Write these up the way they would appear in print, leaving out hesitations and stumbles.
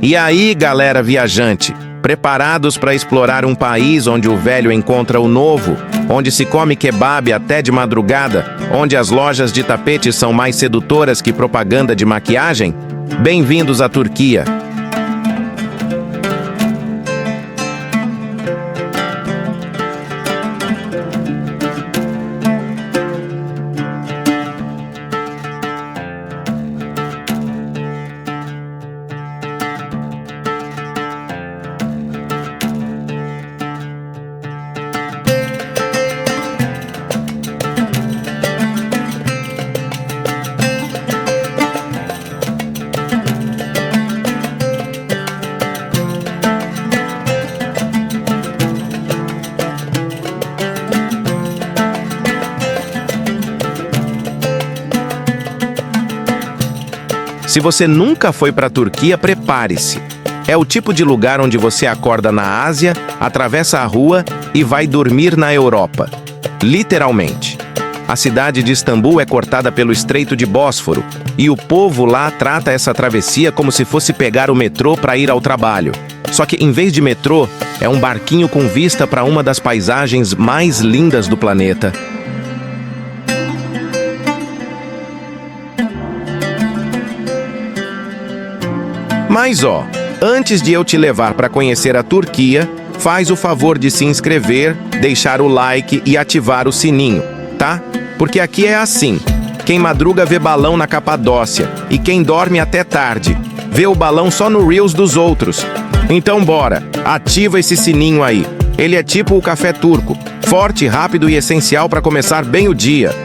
E aí, galera viajante, preparados para explorar um país onde o velho encontra o novo, onde se come kebab até de madrugada, onde as lojas de tapetes são mais sedutoras que propaganda de maquiagem? Bem-vindos à Turquia! Se você nunca foi para a Turquia, prepare-se. É o tipo de lugar onde você acorda na Ásia, atravessa a rua e vai dormir na Europa. Literalmente. A cidade de Istambul é cortada pelo Estreito de Bósforo e o povo lá trata essa travessia como se fosse pegar o metrô para ir ao trabalho. Só que, em vez de metrô, é um barquinho com vista para uma das paisagens mais lindas do planeta. Mas antes de eu te levar para conhecer a Turquia, faz o favor de se inscrever, deixar o like e ativar o sininho, tá? Porque aqui é assim, quem madruga vê balão na Capadócia e quem dorme até tarde, vê o balão só no Reels dos outros. Então bora, ativa esse sininho aí. Ele é tipo o café turco, forte, rápido e essencial para começar bem o dia.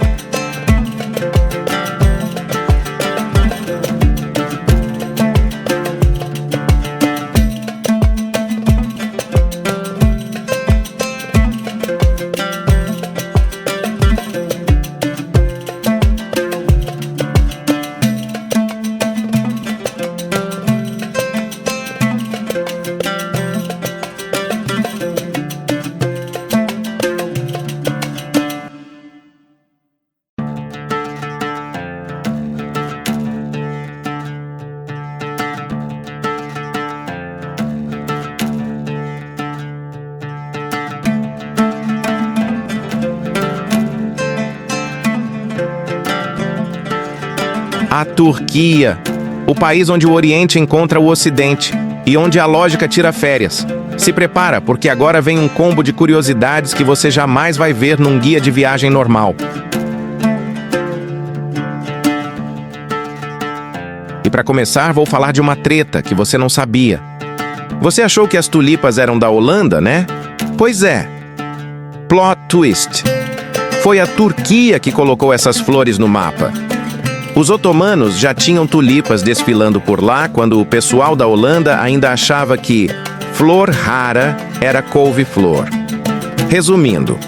A Turquia, o país onde o Oriente encontra o Ocidente e onde a lógica tira férias. Se prepara, porque agora vem um combo de curiosidades que você jamais vai ver num guia de viagem normal. E para começar, vou falar de uma treta que você não sabia. Você achou que as tulipas eram da Holanda, né? Pois é. Plot twist. Foi a Turquia que colocou essas flores no mapa. Os otomanos já tinham tulipas desfilando por lá quando o pessoal da Holanda ainda achava que flor rara era couve-flor. Resumindo,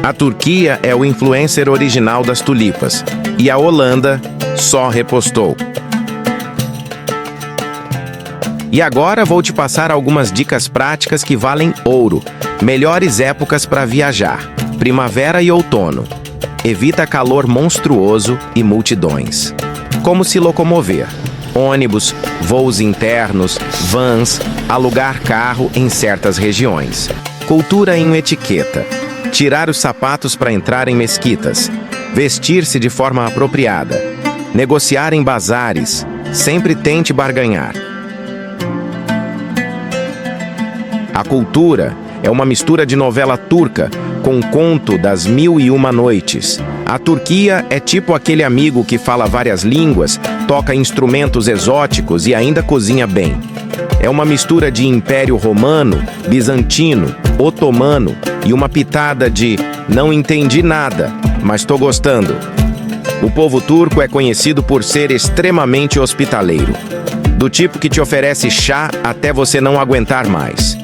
a Turquia é o influencer original das tulipas e a Holanda só repostou. E agora vou te passar algumas dicas práticas que valem ouro. Melhores épocas para viajar: primavera e outono. Evita calor monstruoso e multidões. Como se locomover: ônibus, voos internos, vans, alugar carro em certas regiões. Cultura em etiqueta: tirar os sapatos para entrar em mesquitas. Vestir-se de forma apropriada. Negociar em bazares. Sempre tente barganhar. A cultura é uma mistura de novela turca com conto das 1001 noites. A Turquia é tipo aquele amigo que fala várias línguas, toca instrumentos exóticos e ainda cozinha bem. É uma mistura de Império Romano, Bizantino, Otomano e uma pitada de não entendi nada, mas tô gostando. O povo turco é conhecido por ser extremamente hospitaleiro, do tipo que te oferece chá até você não aguentar mais.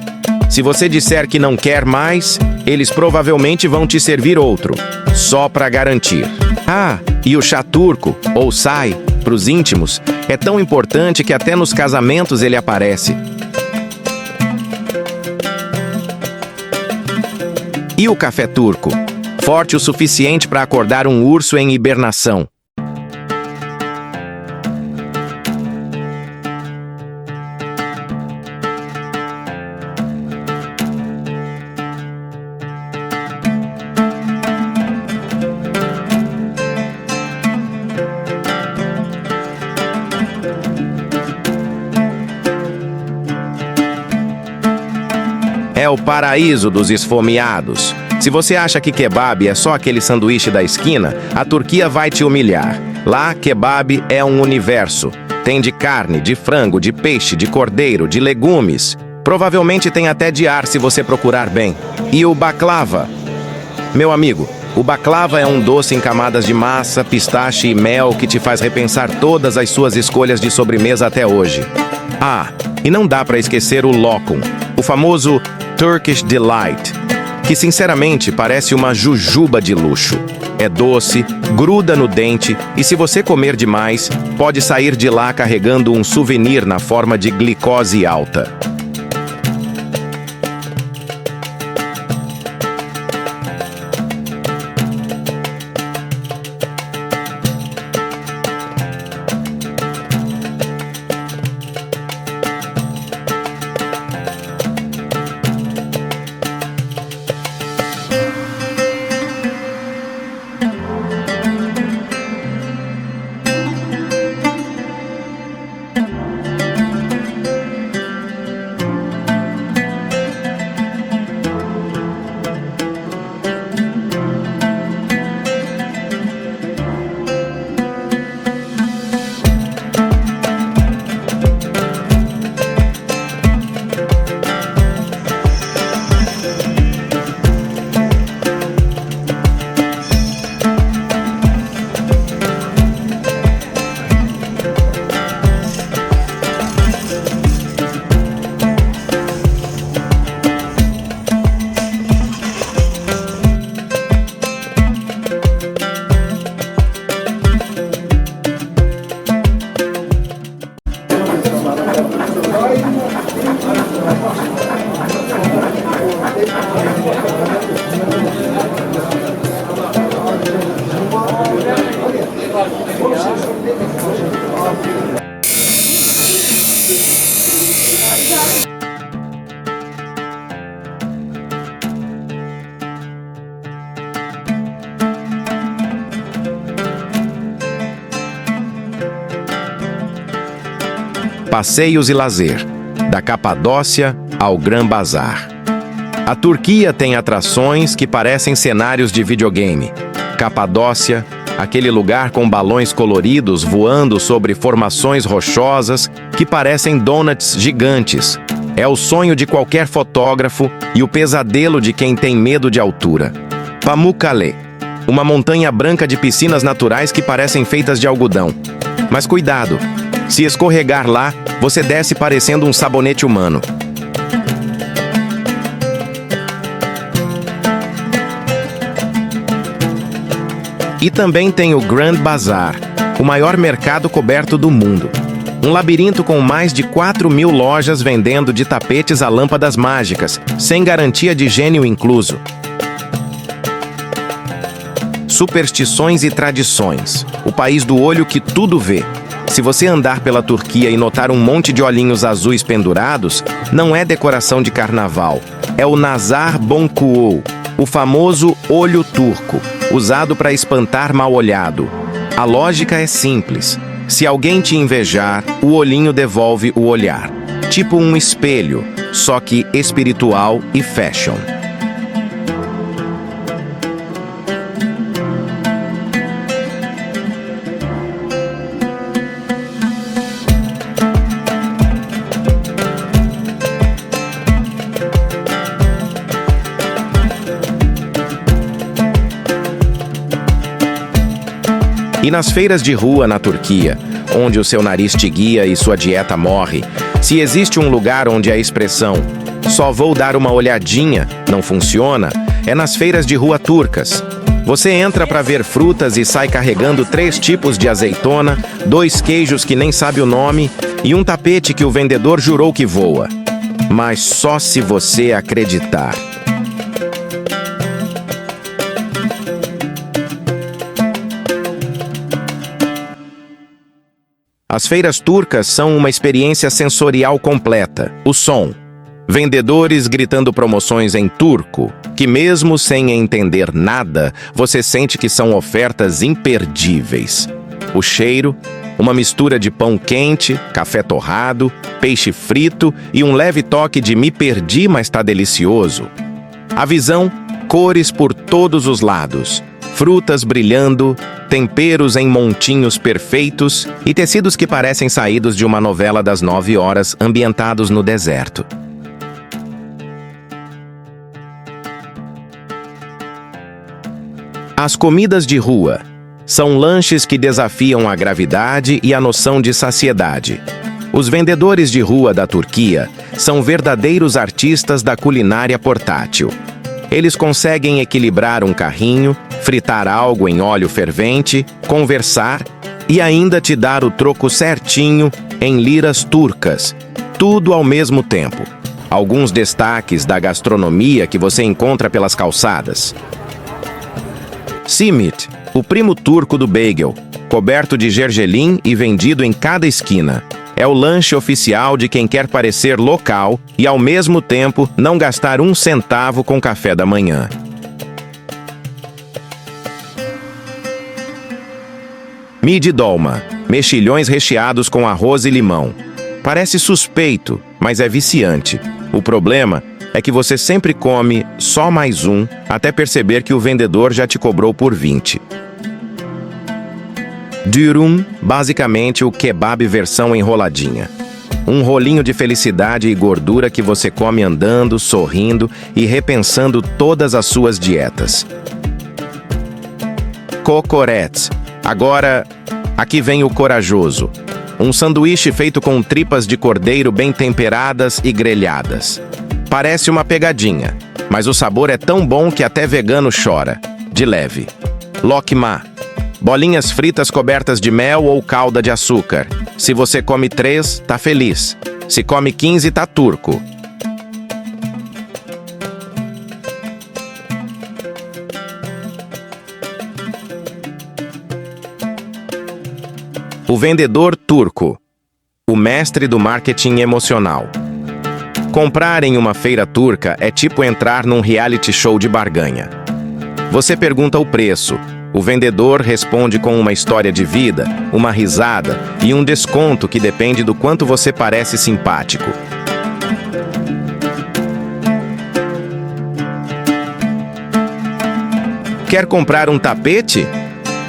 Se você disser que não quer mais, eles provavelmente vão te servir outro, só para garantir. Ah, e o chá turco, ou çay, para os íntimos, é tão importante que até nos casamentos ele aparece. E o café turco? Forte o suficiente para acordar um urso em hibernação. o paraíso dos esfomeados. Se você acha que kebab é só aquele sanduíche da esquina, a Turquia vai te humilhar. Lá, kebab é um universo. Tem de carne, de frango, de peixe, de cordeiro, de legumes. Provavelmente tem até de ar se você procurar bem. E o baklava? Meu amigo, o baklava é um doce em camadas de massa, pistache e mel que te faz repensar todas as suas escolhas de sobremesa até hoje. Ah, e não dá para esquecer o lokum, o famoso Turkish Delight, que sinceramente parece uma jujuba de luxo. É doce, gruda no dente e se você comer demais, pode sair de lá carregando um souvenir na forma de glicose alta. Passeios e lazer, da Capadócia ao Gran Bazar. A Turquia tem atrações que parecem cenários de videogame. Capadócia, aquele lugar com balões coloridos voando sobre formações rochosas que parecem donuts gigantes. É o sonho de qualquer fotógrafo e o pesadelo de quem tem medo de altura. Pamukkale, uma montanha branca de piscinas naturais que parecem feitas de algodão. Mas cuidado! Se escorregar lá, você desce parecendo um sabonete humano. E também tem o Grand Bazar, o maior mercado coberto do mundo. Um labirinto com mais de 4.000 lojas vendendo de tapetes a lâmpadas mágicas, sem garantia de gênio incluso. Superstições e tradições, o país do olho que tudo vê. Se você andar pela Turquia e notar um monte de olhinhos azuis pendurados, não é decoração de carnaval. É o Nazar Boncuoğlu, o famoso olho turco, usado para espantar mal-olhado. A lógica é simples. Se alguém te invejar, o olhinho devolve o olhar. Tipo um espelho, só que espiritual e fashion. E nas feiras de rua na Turquia, onde o seu nariz te guia e sua dieta morre, se existe um lugar onde a expressão "só vou dar uma olhadinha" não funciona, é nas feiras de rua turcas. Você entra para ver frutas e sai carregando 3 tipos de azeitona, 2 queijos que nem sabe o nome e um tapete que o vendedor jurou que voa. Mas só se você acreditar. As feiras turcas são uma experiência sensorial completa. O som. Vendedores gritando promoções em turco, que mesmo sem entender nada, você sente que são ofertas imperdíveis. O cheiro, Uma mistura de pão quente, café torrado, peixe frito e um leve toque de me perdi, mas tá delicioso. A visão, cores por todos os lados, frutas brilhando, temperos em montinhos perfeitos e tecidos que parecem saídos de uma novela das 9 horas, ambientados no deserto. As comidas de rua são lanches que desafiam a gravidade e a noção de saciedade. Os vendedores de rua da Turquia são verdadeiros artistas da culinária portátil. Eles conseguem equilibrar um carrinho, fritar algo em óleo fervente, conversar e ainda te dar o troco certinho em liras turcas, tudo ao mesmo tempo. Alguns destaques da gastronomia que você encontra pelas calçadas. Simit, o primo turco do bagel, coberto de gergelim e vendido em cada esquina. É o lanche oficial de quem quer parecer local e, ao mesmo tempo, não gastar um centavo com café da manhã. Midi dolma, mexilhões recheados com arroz e limão. Parece suspeito, mas é viciante. O problema é que você sempre come só mais um, até perceber que o vendedor já te cobrou por 20. Dürüm, basicamente o kebab versão enroladinha. Um rolinho de felicidade e gordura que você come andando, sorrindo e repensando todas as suas dietas. Kokoreç. Agora, aqui vem o corajoso. Um sanduíche feito com tripas de cordeiro bem temperadas e grelhadas. Parece uma pegadinha, mas o sabor é tão bom que até vegano chora. De leve. Lokma. Bolinhas fritas cobertas de mel ou calda de açúcar. Se você come 3, tá feliz. Se come 15, tá turco. O vendedor turco. O mestre do marketing emocional. Comprar em uma feira turca é tipo entrar num reality show de barganha. Você pergunta o preço. O vendedor responde com uma história de vida, uma risada e um desconto que depende do quanto você parece simpático. Quer comprar um tapete?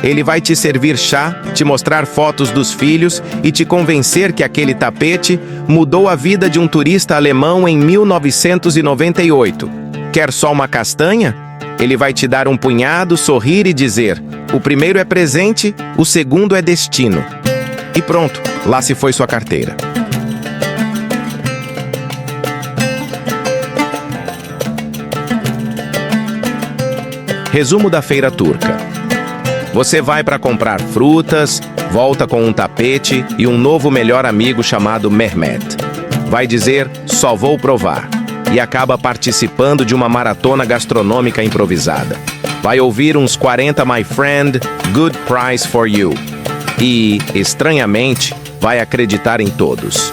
Ele vai te servir chá, te mostrar fotos dos filhos e te convencer que aquele tapete mudou a vida de um turista alemão em 1998. Quer só uma castanha? Ele vai te dar um punhado, sorrir e dizer: o primeiro é presente, o segundo é destino. E pronto, lá se foi sua carteira. Resumo da feira turca. Você vai para comprar frutas, volta com um tapete e um novo melhor amigo chamado Mehmet. Vai dizer, só vou provar. E acaba participando de uma maratona gastronômica improvisada. Vai ouvir uns 40 My Friend, Good Price for You. E, estranhamente, vai acreditar em todos.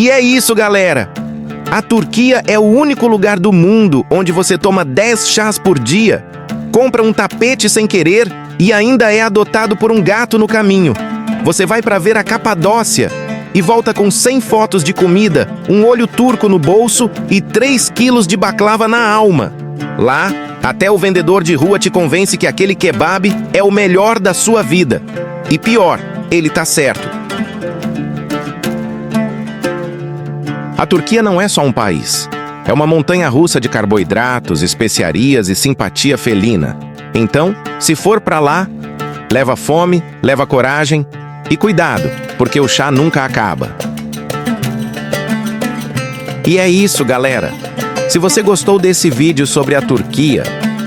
E é isso, galera! A Turquia é o único lugar do mundo onde você toma 10 chás por dia, compra um tapete sem querer e ainda é adotado por um gato no caminho. você vai para ver a Capadócia e volta com 100 fotos de comida, um olho turco no bolso e 3 quilos de baklava na alma. Lá, até o vendedor de rua te convence que aquele kebab é o melhor da sua vida. E pior, ele tá certo. A Turquia não é só um país. É uma montanha-russa de carboidratos, especiarias e simpatia felina. Então, se for pra lá, leva fome, leva coragem e cuidado, porque o chá nunca acaba. E é isso, galera. Se você gostou desse vídeo sobre a Turquia,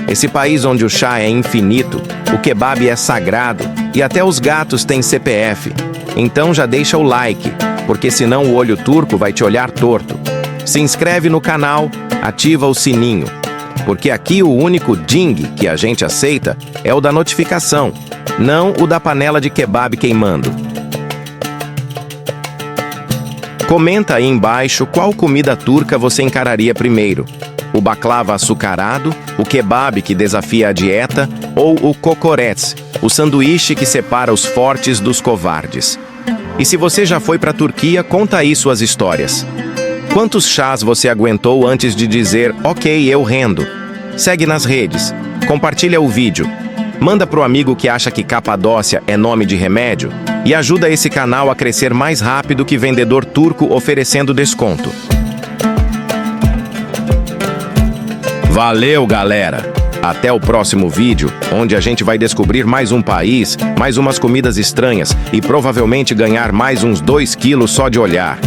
esse país onde o chá é infinito, o kebab é sagrado e até os gatos têm CPF, então já deixa o like, porque senão o olho turco vai te olhar torto. Se inscreve no canal, ativa o sininho, porque aqui o único ding que a gente aceita é o da notificação, não o da panela de kebab queimando. Comenta aí embaixo qual comida turca você encararia primeiro. O baklava açucarado, o kebab que desafia a dieta ou o kokoreç, o sanduíche que separa os fortes dos covardes. E se você já foi para a Turquia, conta aí suas histórias. Quantos chás você aguentou antes de dizer, ok, eu rendo? Segue nas redes, compartilha o vídeo, manda pro amigo que acha que Capadócia é nome de remédio e ajuda esse canal a crescer mais rápido que vendedor turco oferecendo desconto. Valeu, galera! Até o próximo vídeo, onde a gente vai descobrir mais um país, mais umas comidas estranhas e provavelmente ganhar mais uns 2 quilos só de olhar.